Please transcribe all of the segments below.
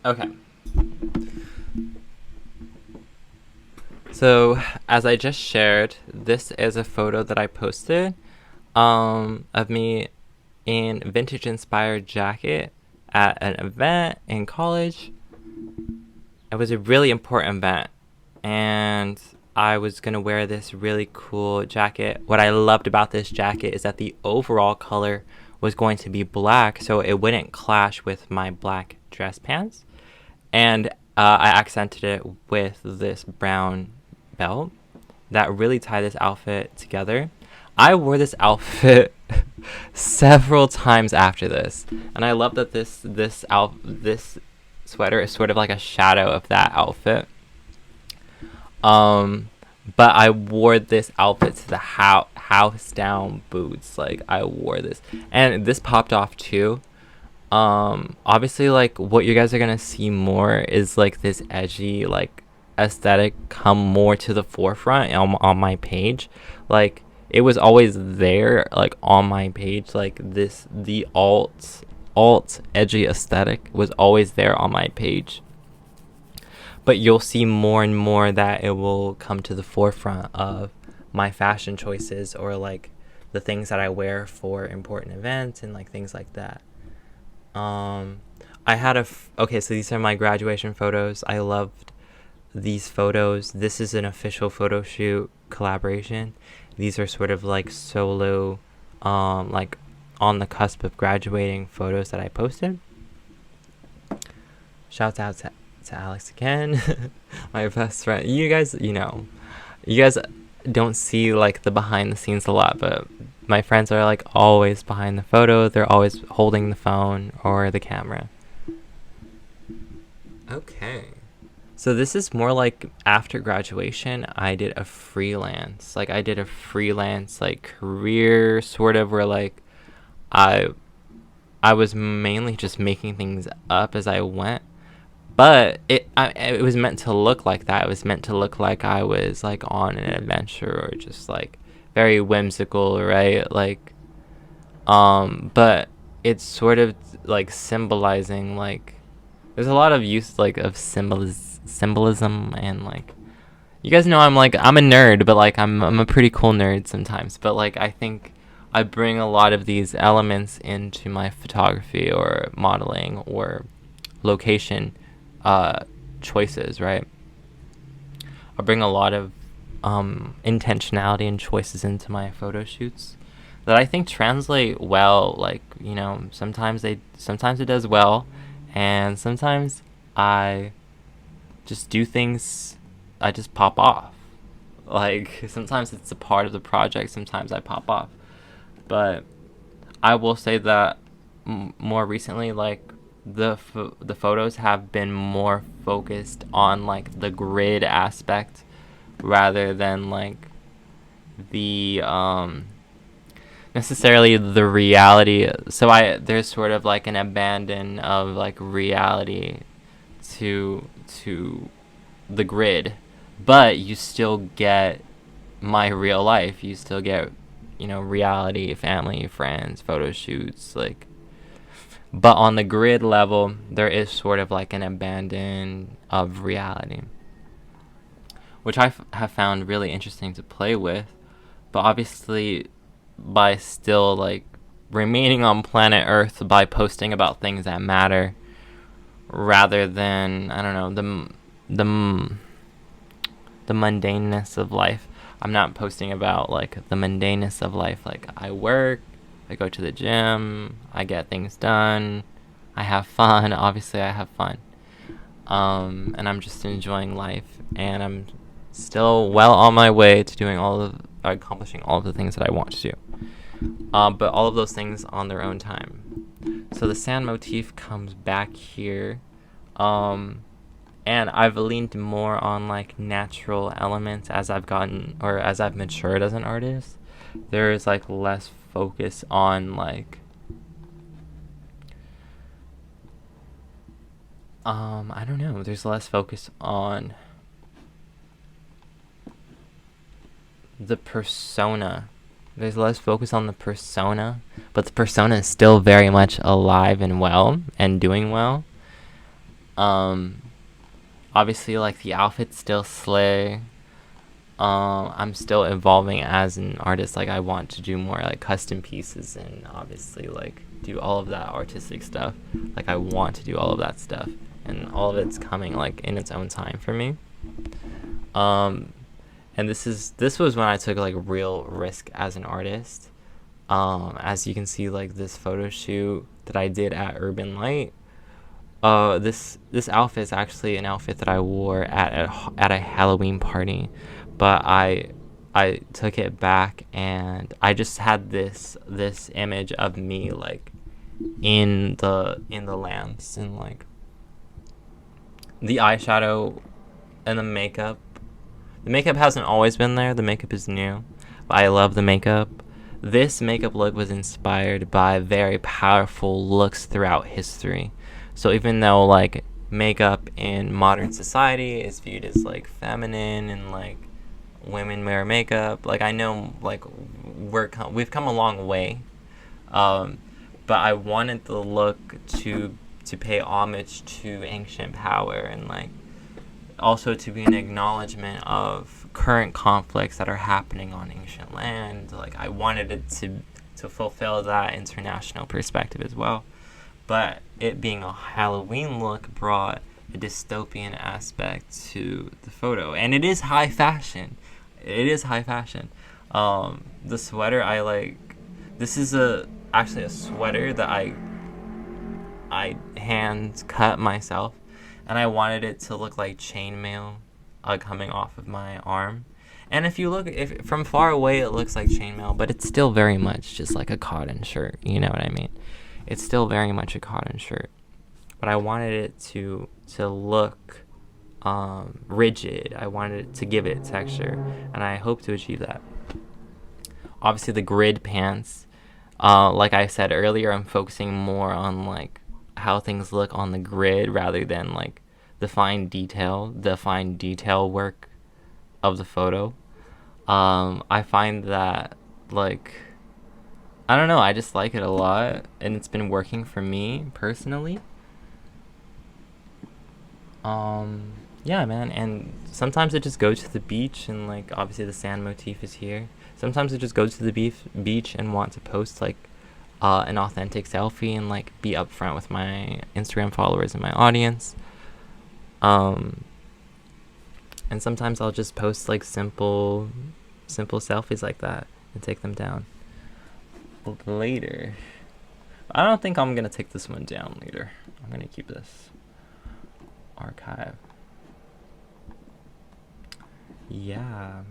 Okay. So, as I just shared, this is a photo that I posted of me in vintage inspired jacket at an event in college. It was a really important event, and I was gonna wear this really cool jacket. What I loved about this jacket is that the overall color was going to be black, so it wouldn't clash with my black dress pants. And I accented it with this brown belt that really tied this outfit together. I wore this outfit several times after this, and I love that this sweater is sort of like a shadow of that outfit. Um, but I wore this outfit to the house down boots. Like I wore this, and this popped off too. Obviously, like what you guys are gonna see more is like this edgy like aesthetic come more to the forefront on my page. Like it was always there, like on my page. Like this, the alt edgy aesthetic was always there on my page. But you'll see more and more that it will come to the forefront of my fashion choices or like the things that I wear for important events and like things like that. Um, I had okay, so these are my graduation photos. I loved these photos. This is an official photo shoot collaboration. These are sort of like solo, like on the cusp of graduating photos that I posted. Shouts out to Alex again, my best friend. You guys don't see like the behind the scenes a lot, but my friends are like always behind the photo. They're always holding the phone or the camera. Okay. So this is more like after graduation, I did a freelance. Like I did a freelance like career sort of where like I I was mainly just making things up as I went. But it was meant to look like that. It was meant to look like I was like on an adventure or just like very whimsical, right? Like but it's sort of like symbolizing like there's a lot of use like of symbolism and like you guys know I'm a nerd, but like I'm a pretty cool nerd sometimes. But like I think I bring a lot of these elements into my photography or modeling or location choices, right? I bring a lot of intentionality and choices into my photo shoots that I think translate well. Like sometimes it does well, and sometimes I just do things. I just pop off. Like sometimes it's a part of the project. Sometimes I pop off, but I will say that more recently, like the photos have been more focused on like the grid aspect rather than like the necessarily the reality. So there's sort of like an abandon of like reality to the grid, but you still get my real life. You still get reality, family, friends, photo shoots, like. But on the grid level, there is sort of like an abandon of reality, which have found really interesting to play with. But obviously, by still like remaining on planet Earth by posting about things that matter, rather than I don't know the mundaneness of life. I'm not posting about like the mundaneness of life. Like I work, I go to the gym, I get things done, I have fun. Obviously, I have fun. And I'm just enjoying life, and I'm still well on my way to accomplishing all of the things that I want to do. But all of those things on their own time. So the sand motif comes back here. And I've leaned more on like natural elements as I've matured as an artist. There is like less focus on like I don't know, there's less focus on the persona. There's less focus on the persona, but the persona is still very much alive and well and doing well. Um, Obviously, like, the outfits still slay. I'm still evolving as an artist. Like, I want to do more like custom pieces and obviously like do all of that artistic stuff. Like, I want to do all of that stuff, and all of it's coming like in its own time for me. Um, and this was when I took like real risk as an artist. As you can see, like this photo shoot that I did at Urban Light. This outfit is actually an outfit that I wore at a Halloween party, but I took it back, and I just had this image of me like in the lamps, and like the eyeshadow and the makeup. The makeup hasn't always been there. The makeup is new, but I love the makeup. This makeup look was inspired by very powerful looks throughout history. So even though like makeup in modern society is viewed as like feminine and like women wear makeup, like I know like we've come a long way, um, but I wanted the look to pay homage to ancient power, and like also to be an acknowledgement of current conflicts that are happening on ancient land. Like I wanted it to fulfill that international perspective as well. But it being a Halloween look brought a dystopian aspect to the photo, and it is high fashion. It is high fashion. The sweater I like. This is actually a sweater that I hand cut myself, and I wanted it to look like chainmail coming off of my arm. And if you look, if from far away, it looks like chainmail, but it's still very much just like a cotton shirt. You know what I mean? It's still very much a cotton shirt, but I wanted it to look rigid. I wanted it to give it texture, and I hope to achieve that. Obviously, the grid pants, like I said earlier, I'm focusing more on like how things look on the grid rather than like the fine detail work of the photo. I find that like I don't know, I just like it a lot, and it's been working for me personally. Yeah, man, and sometimes I just go to the beach, and like obviously the sand motif is here. Sometimes I just go to the beach and want to post like an authentic selfie and like be upfront with my Instagram followers and my audience. Um, and sometimes I'll just post like simple selfies like that and take them down later. I don't think I'm gonna take this one down later. I'm gonna keep this archive. Yeah.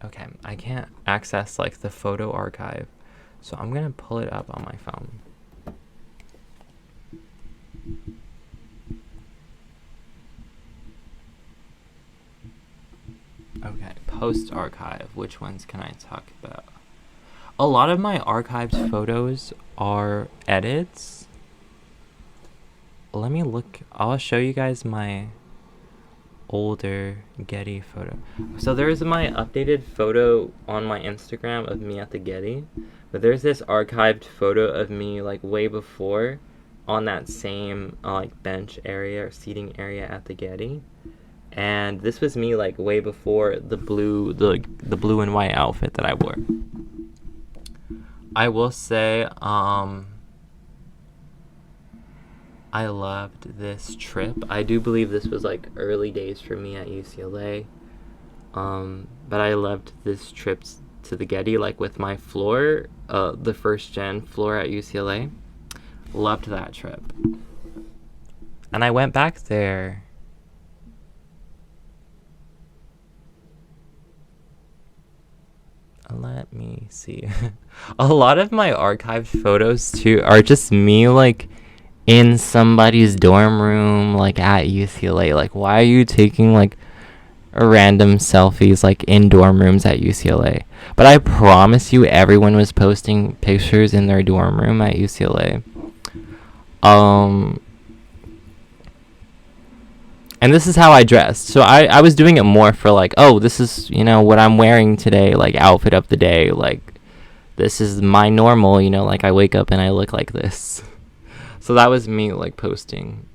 Okay, I can't access like the photo archive, so I'm gonna pull it up on my phone. Okay, post archive. Which ones can I talk about? A lot of my archived photos are edits. Let me look. I'll show you guys my older Getty photo. So there's my updated photo on my Instagram of me at the Getty, but there's this archived photo of me like way before on that same like bench area or seating area at the Getty. And this was me like way before the blue and white outfit that I wore. I will say I loved this trip. I do believe this was like early days for me at UCLA. But I loved this trip to the Getty, like with my floor, the first gen floor at UCLA. Loved that trip. And I went back there. Let me see. A lot of my archived photos too are just me like in somebody's dorm room like at UCLA. Like, why are you taking like random selfies like in dorm rooms at UCLA? But I promise you everyone was posting pictures in their dorm room at UCLA. And this is how I dressed. So I was doing it more for like, oh, this is, what I'm wearing today, like outfit of the day. Like, this is my normal, like I wake up and I look like this. So that was me like posting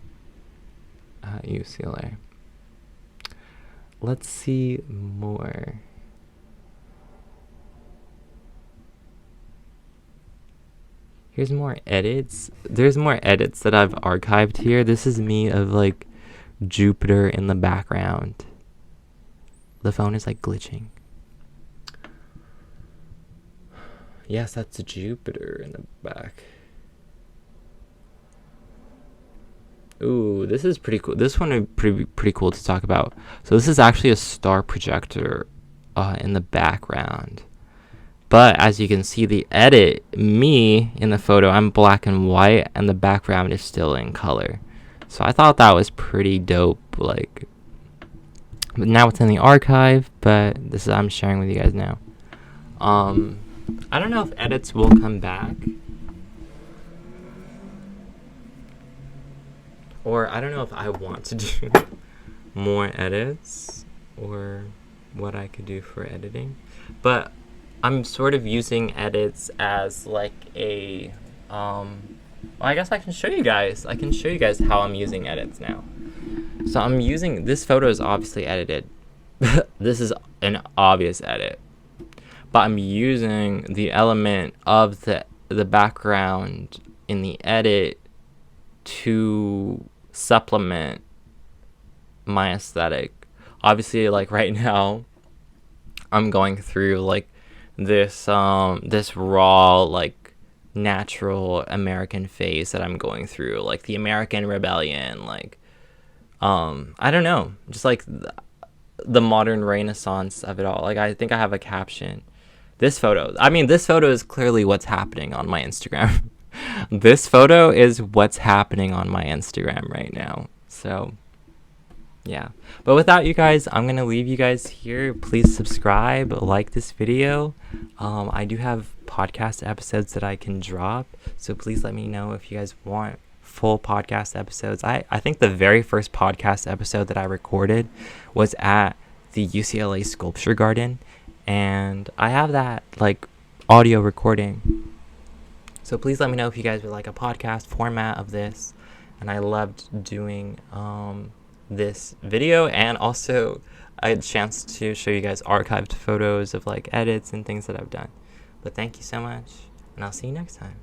UCLA. Let's see more. Here's more edits. There's more edits that I've archived here. This is me of like Jupiter in the background. The phone is like glitching. Yes, that's Jupiter in the back. Ooh, this is pretty cool. This one would be pretty cool to talk about. So this is actually a star projector in the background. But as you can see, the edit, me in the photo, I'm black and white, and the background is still in color. So I thought that was pretty dope. Like, but now it's in the archive, but this is I'm sharing with you guys now. I don't know if edits will come back, or I don't know if I want to do more edits, or what I could do for editing, but I'm sort of using edits as like a well, I guess I can show you guys how I'm using edits now. So I'm using, this photo is obviously edited. This is an obvious edit, but I'm using the element of the background in the edit to supplement my aesthetic. Obviously, like right now I'm going through like this raw, like natural American phase that I'm going through, like the American rebellion, like I don't know, just like the modern renaissance of it all. Like, I think I have a caption. This photo is clearly what's happening on my Instagram. This photo is what's happening on my Instagram right now. So yeah, but without you guys, I'm gonna leave you guys here. Please subscribe, like this video. I do have podcast episodes that I can drop, so please let me know if you guys want full podcast episodes. I think the very first podcast episode that I recorded was at the UCLA Sculpture Garden, and I have that like audio recording. So please let me know if you guys would like a podcast format of this. And I loved doing this video, and also I had a chance to show you guys archived photos of like edits and things that I've done. But thank you so much, and I'll see you next time.